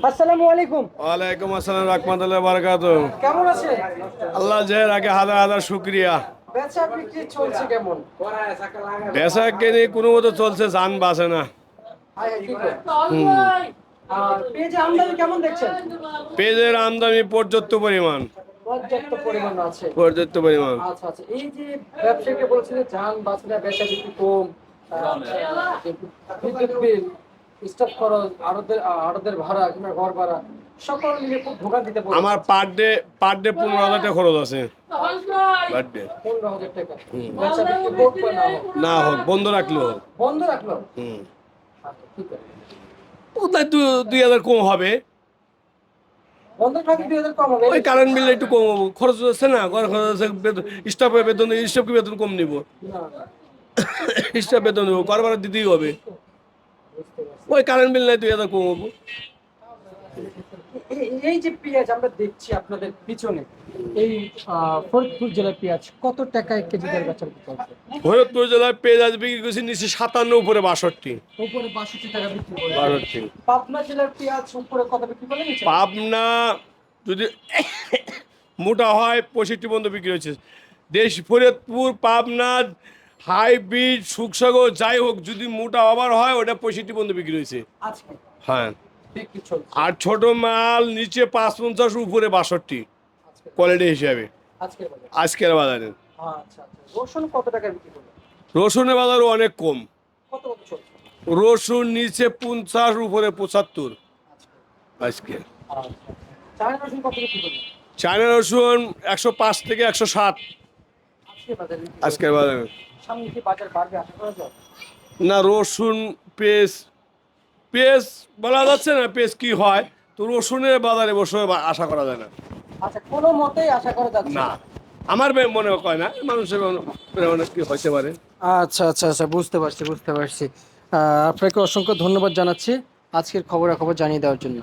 আসসালামু আলাইকুম। ওয়ালাইকুম আসসালাম রাহমাতুল্লাহি ওয়া বারাকাতুহু। কেমন আছেন? আল্লাহ জের আগে হাজার হাজার শুকরিয়া। বেচা বিক্রি চলছে কেমন? বেচা কিনি কোনো মতো চলছে, জান বাঁচে না। কি করে? হুম। আর পেঁয়াজে আমদানি কেমন দেখছেন? পেঁয়াজের আমদানি পর্যাপ্ত পরিমাণ। পর্যাপ্ত পরিমাণ আছে। পর্যাপ্ত পরিমাণ। আচ্ছা আচ্ছা, এই যে ব্যবসায়ীকে বলছিলেন যান বাঁচে না, বেচা বিক্রি কম, যে বিদ্যুৎ বিল, স্টাফ খরচ, আড়তদের ভাড়া কিংবা ঘর ভাড়া সকল মিলে খুব ভোগান্তিতে পড়েছে। আমার পার ডে 15,000 টাকা খরচ আছে। পার ডে 15,000 টাকা। বেচা বিক্রি হোক বা না হোক, না হোক, বন্ধ রাখলেও হোক। বন্ধ রাখলো। হুম। আচ্ছা, ঠিক আছে। ওটাই 2,000 কম হবে। বন্ধ রাখলে 2,000 কম হবে। ওই কারেন্ট বিল একটু কম হবে, খরচ আছে না, ঘর খরচ আছে, স্টাফের বেতন, স্টাফকে বেতন কম নিব। না, না, স্টাফ বেতন দেবো, ঘর ভাড়া দিতেই হবে। বুঝতে পারছি। ওই কারেন্ট বিল নাই 2,000 কম হবো। এই যে পেঁয়াজ আমরা দেখছি আপনাদের পিছনে, এই ফরিদপুর জেলার পেঁয়াজ কত টাকায় কেজি দর বেচা বিক্রি চলছে? ফরিদপুর জেলায় পেঁয়াজ বিক্রি করছি নিচে 57, উপরে 62। উপরে 62 টাকা বিক্রি করে। 62। পাবনা জেলার পেঁয়াজ উপরে কত বিক্রি করে নিচ্ছে? পাবনা যদি মোটা হয় 65 পর্যন্ত বিক্রি হচ্ছে। দেশ ফরিদপুর পাবনা হাইব্রিড সুকসাগর যাই হোক, যদি মোটা ওভার হয় ওটা 65 পর্যন্ত বিক্রি হয়েছে। আজকে হ্যাঁ। বিক্রি চলছে। আর ছোট মাল নিচে 55, উপরে 62 আজকে কোয়ালিটি হিসাবে আজকের বাজার। আজকের বাজারে। আচ্ছা আচ্ছা, রসুন কত টাকা বিক্রি করবে? রসুনের বাজারও অনেক কম। কত কত চলছে রসুন নিচে 50, উপরে 75 আজকে? আজকে। আচ্ছা, চায়না রসুন কত বিক্রি করবে চায়না রসুন 105 থেকে 107 আজকের বাজারে বিক্রি করবে? আজকের বাজারে। সামনে কি বাজার বাড়বে আশা করা যায়? না, রসুন পেঁয়াজ পেঁয়াজ বলা যাচ্ছে না, পেঁয়াজ কি হয়, তো রসুনের বাজারে বসে আশা করা যায় না। আচ্ছা, কোনো মতেই আশা করা যাচ্ছে না, না। আমার মনে হয় না, মানুষের অনেক কি হইতে পারে। আচ্ছা আচ্ছা আচ্ছা, বুঝতে পারছি বুঝতে পারছি। আপনাকে অসংখ্য ধন্যবাদ জানাচ্ছি আজকের খবরাখবর জানিয়ে দেওয়ার জন্য।